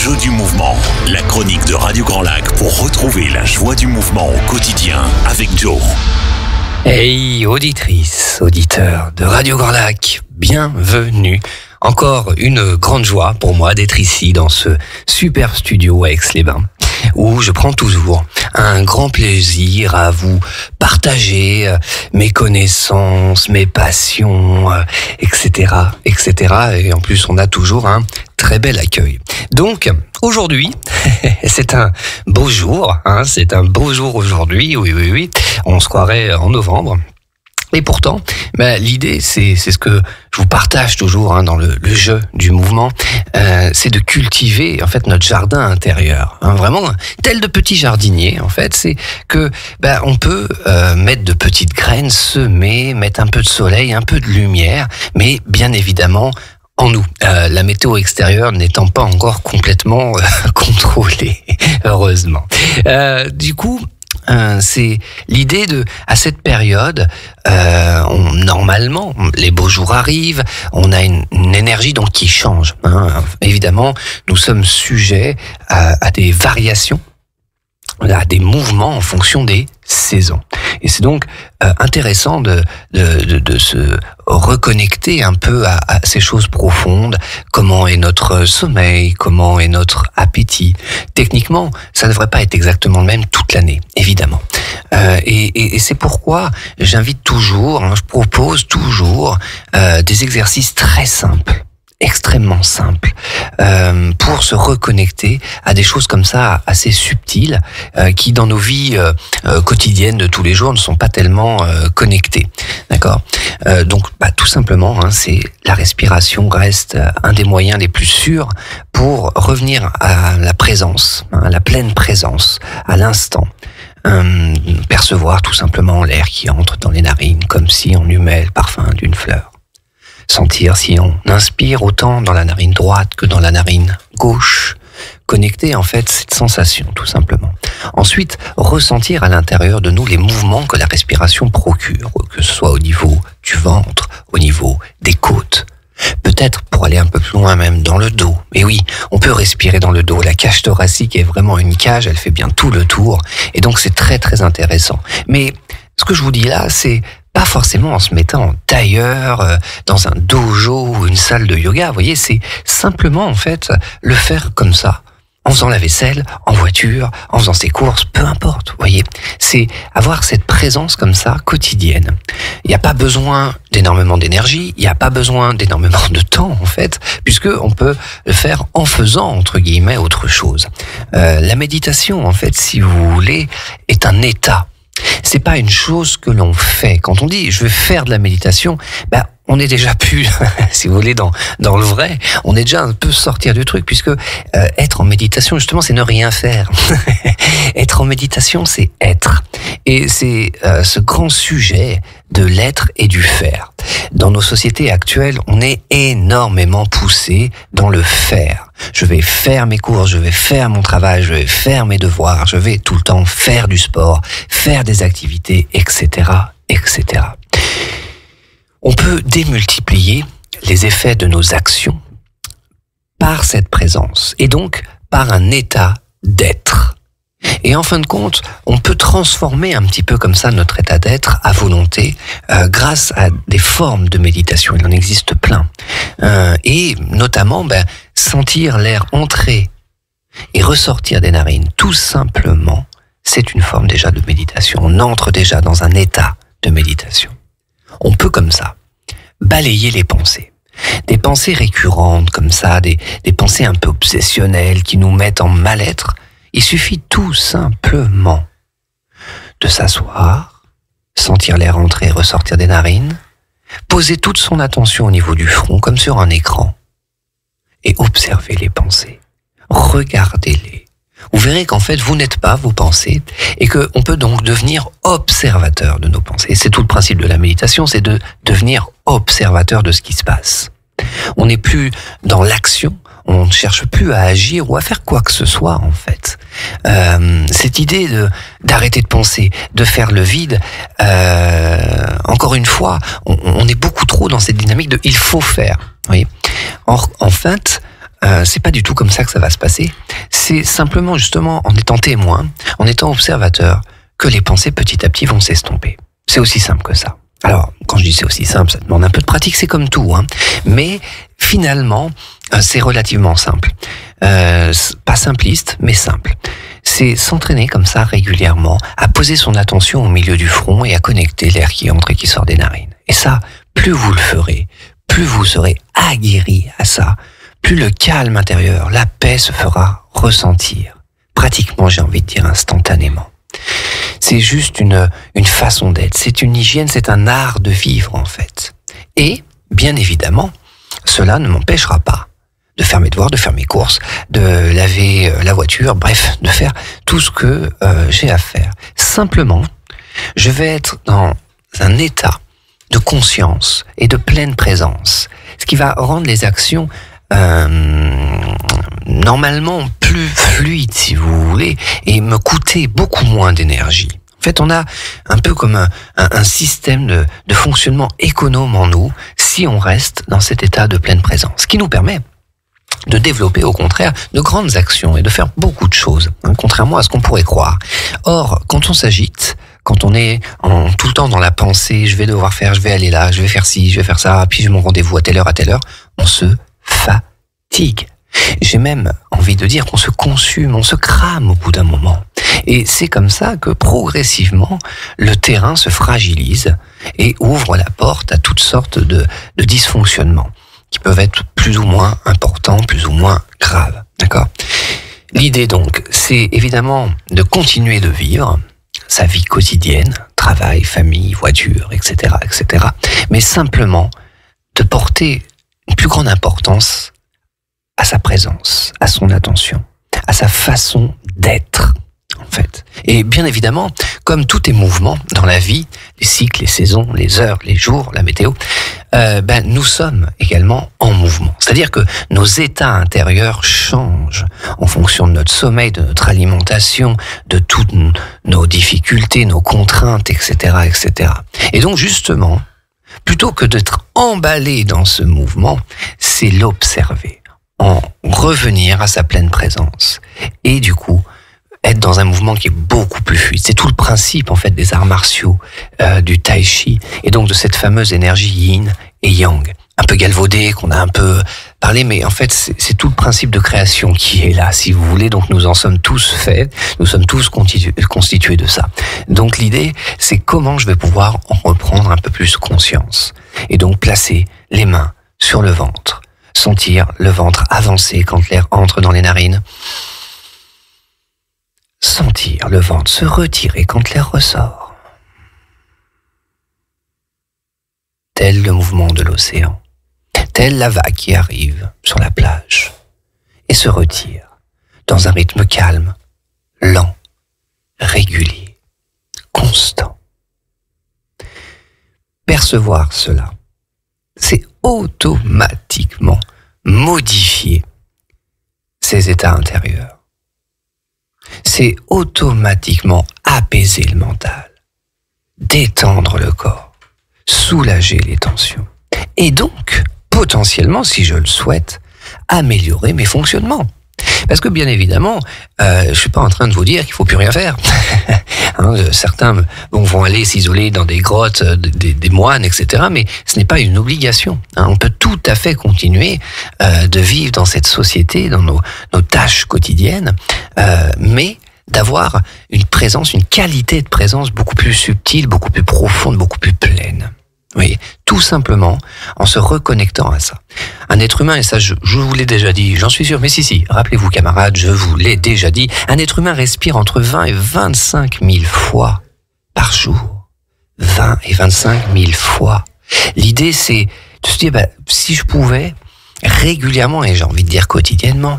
jeu du mouvement, la chronique de Radio Grand Lac pour retrouver la joie du mouvement au quotidien avec Joe. Hey, auditrices, auditeurs de Radio Grand Lac, bienvenue. Encore une grande joie pour moi d'être ici dans ce super studio à Aix-les-Bains, où je prends toujours un grand plaisir à vous partager mes connaissances, mes passions, etc., etc. Et en plus, on a toujours un très bel accueil. Donc, aujourd'hui, c'est un beau jour, c'est un beau jour aujourd'hui, oui, on se croirait en novembre. Et pourtant, l'idée, c'est ce que je vous partage toujours dans le jeu du mouvement, c'est de cultiver en fait notre jardin intérieur. Vraiment, tel de petits jardiniers, en fait, c'est que on peut mettre de petites graines, semer, mettre un peu de soleil, un peu de lumière, mais bien évidemment en nous. La météo extérieure n'étant pas encore complètement contrôlée, heureusement. Du coup, c'est l'idée à cette période, normalement, les beaux jours arrivent, on a une énergie donc qui change. Évidemment, nous sommes sujets à des variations, à des mouvements en fonction des saisons. Et c'est donc intéressant de se reconnecter un peu à ces choses profondes. Comment est notre sommeil? Comment est notre appétit? Techniquement, ça ne devrait pas être exactement le même toute l'année, évidemment. Et c'est pourquoi j'invite toujours, je propose toujours des exercices très simples, extrêmement simple, pour se reconnecter à des choses comme ça assez subtiles qui dans nos vies quotidiennes de tous les jours ne sont pas tellement connectées. D'accord. Donc tout simplement, c'est la respiration reste un des moyens les plus sûrs pour revenir à la présence, à la pleine présence, à l'instant. Percevoir tout simplement l'air qui entre dans les narines comme si on humait le parfum d'une fleur. Sentir si on inspire autant dans la narine droite que dans la narine gauche. Connecter en fait cette sensation tout simplement. Ensuite, ressentir à l'intérieur de nous les mouvements que la respiration procure, que ce soit au niveau du ventre, au niveau des côtes. Peut-être pour aller un peu plus loin même dans le dos. Mais oui, on peut respirer dans le dos. La cage thoracique est vraiment une cage, elle fait bien tout le tour. Et donc c'est très très intéressant. Mais ce que je vous dis là, c'est pas forcément en se mettant en tailleur, dans un dojo ou une salle de yoga. Vous voyez, c'est simplement en fait le faire comme ça, en faisant la vaisselle, en voiture, en faisant ses courses, peu importe. Vous voyez, c'est avoir cette présence comme ça quotidienne. Il n'y a pas besoin d'énormément d'énergie, il n'y a pas besoin d'énormément de temps en fait, puisque on peut le faire en faisant entre guillemets autre chose. La méditation en fait, si vous voulez, est un état. C'est pas une chose que l'on fait. Quand on dit je vais faire de la méditation, on est déjà plus, si vous voulez, dans le vrai. On est déjà un peu sortir du truc, puisque être en méditation, justement, c'est ne rien faire. Être en méditation, c'est être. Et c'est ce grand sujet de l'être et du faire. Dans nos sociétés actuelles, on est énormément poussé dans le faire. Je vais faire mes cours, je vais faire mon travail, je vais faire mes devoirs, je vais tout le temps faire du sport, faire des activités, etc., etc. On peut démultiplier les effets de nos actions par cette présence et donc par un état d'être. Et en fin de compte, on peut transformer un petit peu comme ça notre état d'être à volonté grâce à des formes de méditation. Il en existe plein. Et notamment, sentir l'air entrer et ressortir des narines, tout simplement, c'est une forme déjà de méditation. On entre déjà dans un état de méditation. On peut comme ça balayer les pensées. Des pensées récurrentes comme ça, des pensées un peu obsessionnelles qui nous mettent en mal-être. Il suffit tout simplement de s'asseoir, sentir l'air entrer et ressortir des narines, poser toute son attention au niveau du front comme sur un écran et observer les pensées. Regardez-les. Vous verrez qu'en fait, vous n'êtes pas vos pensées et qu'on peut donc devenir observateur de nos pensées. C'est tout le principe de la méditation, c'est de devenir observateur de ce qui se passe. On n'est plus dans l'action, on ne cherche plus à agir ou à faire quoi que ce soit en fait. Cette idée d'arrêter de penser, de faire le vide, encore une fois, on est beaucoup trop dans cette dynamique de « il faut faire ». Oui. Or, en fait, c'est pas du tout comme ça que ça va se passer. C'est simplement justement en étant témoin, en étant observateur, que les pensées petit à petit vont s'estomper. C'est aussi simple que ça. Alors, quand je dis c'est aussi simple, ça demande un peu de pratique, c'est comme tout, hein. Mais finalement, c'est relativement simple. Pas simpliste, mais simple. C'est s'entraîner comme ça régulièrement, à poser son attention au milieu du front et à connecter l'air qui entre et qui sort des narines. Et ça, plus vous le ferez, plus vous serez aguerri à ça, plus le calme intérieur, la paix se fera ressentir. Pratiquement, j'ai envie de dire instantanément. C'est juste une façon d'être, c'est une hygiène, c'est un art de vivre en fait. Et, bien évidemment, cela ne m'empêchera pas de faire mes devoirs, de faire mes courses, de laver la voiture, bref, de faire tout ce que j'ai à faire. Simplement, je vais être dans un état de conscience et de pleine présence, ce qui va rendre les actions normalement plus fluides, si vous voulez, et me coûter beaucoup moins d'énergie. En fait, on a un peu comme un système de fonctionnement économe en nous si on reste dans cet état de pleine présence, ce qui nous permet de développer au contraire de grandes actions et de faire beaucoup de choses, hein, contrairement à ce qu'on pourrait croire. Or, quand on s'agite, quand on est tout le temps dans la pensée, je vais devoir faire, je vais aller là, je vais faire ci, je vais faire ça, puis j'ai mon rendez-vous à telle heure, on se fatigue. J'ai même envie de dire qu'on se consume, on se crame au bout d'un moment. Et c'est comme ça que progressivement, le terrain se fragilise et ouvre la porte à toutes sortes de dysfonctionnements qui peuvent être plus ou moins importants, plus ou moins graves. D'accord ? L'idée donc, c'est évidemment de continuer de vivre sa vie quotidienne, travail, famille, voiture, etc., etc. Mais simplement de porter une plus grande importance à sa présence, à son attention, à sa façon d'être, en fait. Et bien évidemment, comme tout est mouvement dans la vie, les cycles, les saisons, les heures, les jours, la météo, nous sommes également en mouvement. C'est-à-dire que nos états intérieurs changent en fonction de notre sommeil, de notre alimentation, de toutes nos difficultés, nos contraintes, etc., etc. Et donc justement, plutôt que d'être emballé dans ce mouvement, c'est l'observer, en revenir à sa pleine présence. Et du coup, être dans un mouvement qui est beaucoup plus fluide. C'est tout le principe en fait des arts martiaux, du tai chi, et donc de cette fameuse énergie yin et yang, un peu galvaudée, qu'on a un peu parlé, mais en fait c'est tout le principe de création qui est là, si vous voulez. Donc nous en sommes tous faits, nous sommes tous constitués de ça. Donc l'idée, c'est comment je vais pouvoir en reprendre un peu plus conscience, et donc placer les mains sur le ventre, sentir le ventre avancer quand l'air entre dans les narines, sentir le ventre se retirer quand l'air ressort, tel le mouvement de l'océan, telle la vague qui arrive sur la plage et se retire dans un rythme calme, lent, régulier, constant. Percevoir cela, c'est automatiquement modifier ses états intérieurs. C'est automatiquement apaiser le mental, détendre le corps, soulager les tensions. Et donc, potentiellement, si je le souhaite, améliorer mes fonctionnements. Parce que bien évidemment, je suis pas en train de vous dire qu'il faut plus rien faire. Certains vont aller s'isoler dans des grottes, des moines, etc. Mais ce n'est pas une obligation. On peut tout à fait continuer de vivre dans cette société, dans nos tâches quotidiennes, mais d'avoir une présence, une qualité de présence beaucoup plus subtile, beaucoup plus profonde, beaucoup plus pleine. Oui, tout simplement en se reconnectant à ça. Un être humain, et ça je vous l'ai déjà dit, j'en suis sûr, mais si, rappelez-vous camarades, je vous l'ai déjà dit, un être humain respire entre 20 et 25 000 fois par jour. 20 et 25 000 fois. L'idée c'est de se dire, si je pouvais régulièrement, et j'ai envie de dire quotidiennement,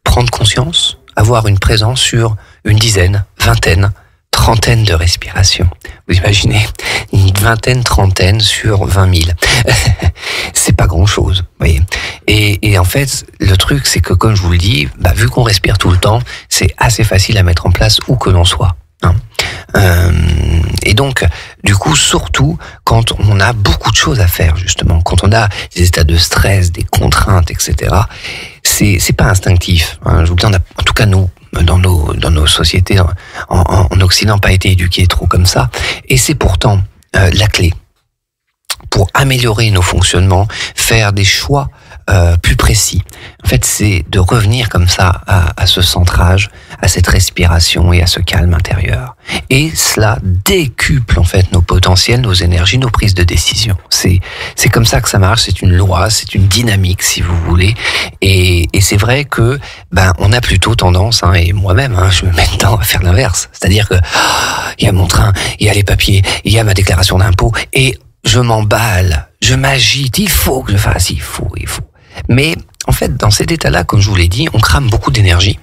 prendre conscience, avoir une présence sur une dizaine, vingtaine, trentaine de respirations. Vous imaginez, une vingtaine, trentaine sur 20 000. C'est pas grand-chose, vous voyez. Et en fait, le truc, c'est que comme je vous le dis, vu qu'on respire tout le temps, c'est assez facile à mettre en place où que l'on soit. Et donc, du coup, surtout quand on a beaucoup de choses à faire, justement, quand on a des états de stress, des contraintes, etc., c'est pas instinctif. Hein. Je vous le dis, en tout cas, nous, dans nos sociétés en Occident, pas été éduqués trop comme ça. Et c'est pourtant la clé pour améliorer nos fonctionnements, faire des choix plus précis. En fait, c'est de revenir comme ça à ce centrage, à cette respiration et à ce calme intérieur. Et cela décuple en fait nos potentiels, nos énergies, nos prises de décision. C'est comme ça que ça marche. C'est une loi, c'est une dynamique, si vous voulez. Et c'est vrai que on a plutôt tendance, et moi-même, je me mets dedans à faire l'inverse. C'est-à-dire que il y a mon train, il y a les papiers, il y a ma déclaration d'impôt et je m'emballe, je m'agite. Il faut que je fasse, il faut. Mais en fait, dans cet état-là, comme je vous l'ai dit, on crame beaucoup d'énergie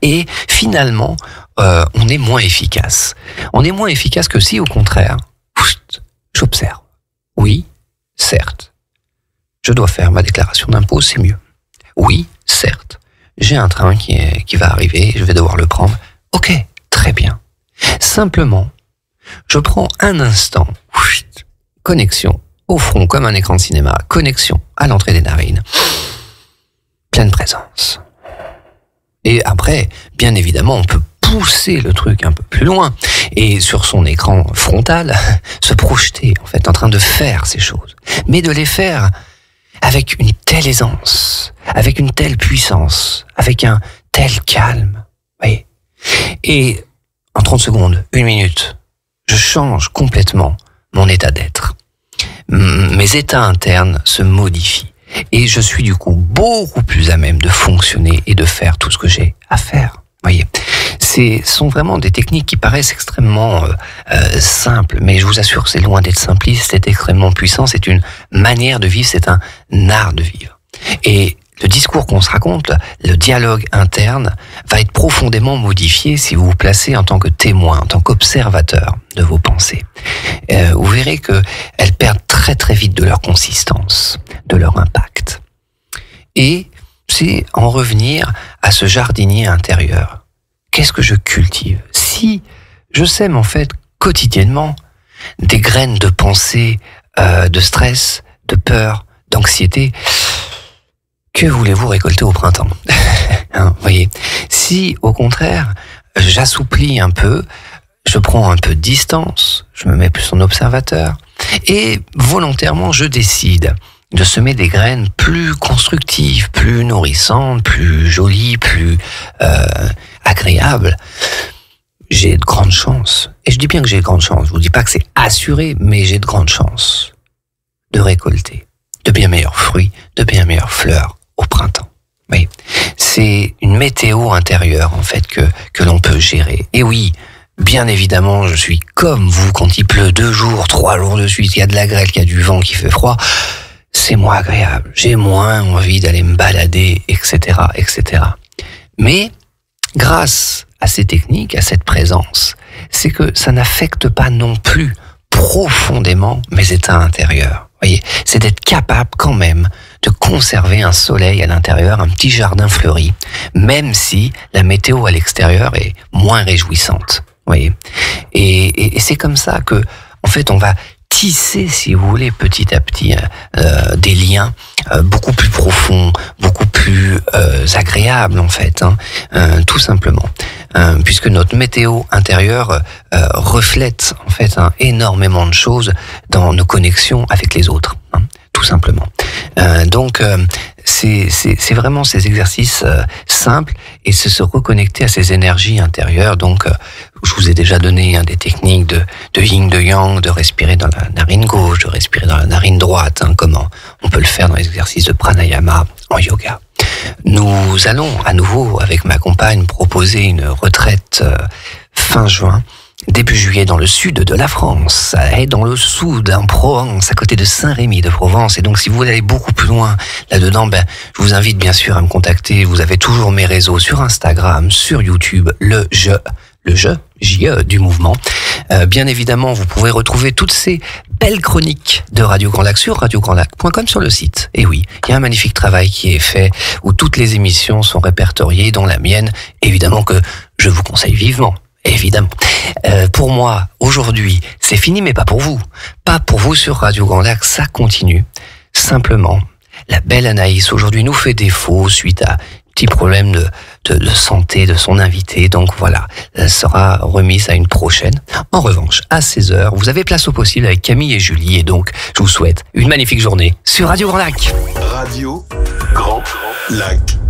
et finalement, on est moins efficace. On est moins efficace que si, au contraire, j'observe. Oui, certes, je dois faire ma déclaration d'impôt, c'est mieux. Oui, certes, j'ai un train qui va arriver, je vais devoir le prendre. Ok, très bien. Simplement, je prends un instant, connexion au front comme un écran de cinéma, connexion à l'entrée des narines, pleine présence. Et après, bien évidemment, on peut pousser le truc un peu plus loin et sur son écran frontal, se projeter en fait en train de faire ces choses, mais de les faire avec une telle aisance, avec une telle puissance, avec un tel calme. Oui. Et en 30 secondes, 1 minute, je change complètement mon état d'être. Mes états internes se modifient et je suis du coup beaucoup plus à même de fonctionner et de faire tout ce que j'ai à faire. Voyez, ce sont vraiment des techniques qui paraissent extrêmement simples, mais je vous assure, c'est loin d'être simpliste, c'est extrêmement puissant, c'est une manière de vivre, c'est un art de vivre. Et le discours qu'on se raconte, le dialogue interne, va être profondément modifié si vous vous placez en tant que témoin, en tant qu'observateur de vos pensées. Vous verrez qu'elles perdent très très vite de leur consistance, de leur impact. Et c'est en revenir à ce jardinier intérieur. Qu'est-ce que je cultive? Si je sème en fait quotidiennement des graines de pensée, de stress, de peur, d'anxiété, que voulez-vous récolter au printemps? Voyez, si au contraire, j'assouplis un peu, je prends un peu de distance, je me mets plus en observateur, et volontairement je décide de semer des graines plus constructives, plus nourrissantes, plus jolies, plus agréables, j'ai de grandes chances, et je dis bien que j'ai de grandes chances, je vous dis pas que c'est assuré, mais j'ai de grandes chances de récolter de bien meilleurs fruits, de bien meilleures fleurs au printemps. Oui, c'est une météo intérieure en fait que l'on peut gérer. Et oui, bien évidemment, je suis comme vous quand il pleut 2 jours, 3 jours de suite, il y a de la grêle, il y a du vent, qui fait froid, c'est moins agréable. J'ai moins envie d'aller me balader, etc., etc. Mais grâce à ces techniques, à cette présence, c'est que ça n'affecte pas non plus profondément mes états intérieurs. Voyez, c'est d'être capable quand même de conserver un soleil à l'intérieur, un petit jardin fleuri, même si la météo à l'extérieur est moins réjouissante. Voyez, et c'est comme ça que, en fait, on va tisser, si vous voulez, petit à petit, des liens beaucoup plus profonds, beaucoup plus agréables, en fait, tout simplement. Puisque notre météo intérieure reflète en fait énormément de choses dans nos connexions avec les autres, tout simplement. Donc c'est vraiment ces exercices simples et c'est se reconnecter à ces énergies intérieures. Donc je vous ai déjà donné des techniques de yin, de yang, de respirer dans la narine gauche, de respirer dans la narine droite, comment on peut le faire dans les exercices de pranayama en yoga. Nous allons à nouveau, avec ma compagne, proposer une retraite fin juin, début juillet dans le sud de la France, et dans le sud, en Provence, à côté de Saint-Rémy de Provence. Et donc, si vous voulez aller beaucoup plus loin là-dedans, je vous invite bien sûr à me contacter. Vous avez toujours mes réseaux sur Instagram, sur YouTube, le jeu, JE du mouvement. Bien évidemment, vous pouvez retrouver toutes ces belles chroniques de Radio Grand Lac sur radiograndlac.com sur le site. Et oui, il y a un magnifique travail qui est fait où toutes les émissions sont répertoriées, dont la mienne, évidemment que je vous conseille vivement. évidemment. Pour moi, aujourd'hui, c'est fini, mais pas pour vous. Pas pour vous sur Radio Grand Lac, ça continue. Simplement, la belle Anaïs, aujourd'hui, nous fait défaut suite à petit problème de santé de son invité. Donc voilà, elle sera remise à une prochaine. En revanche, à 16h, vous avez place au possible avec Camille et Julie. Et donc, je vous souhaite une magnifique journée sur Radio Grand Lac. Radio Grand Lac.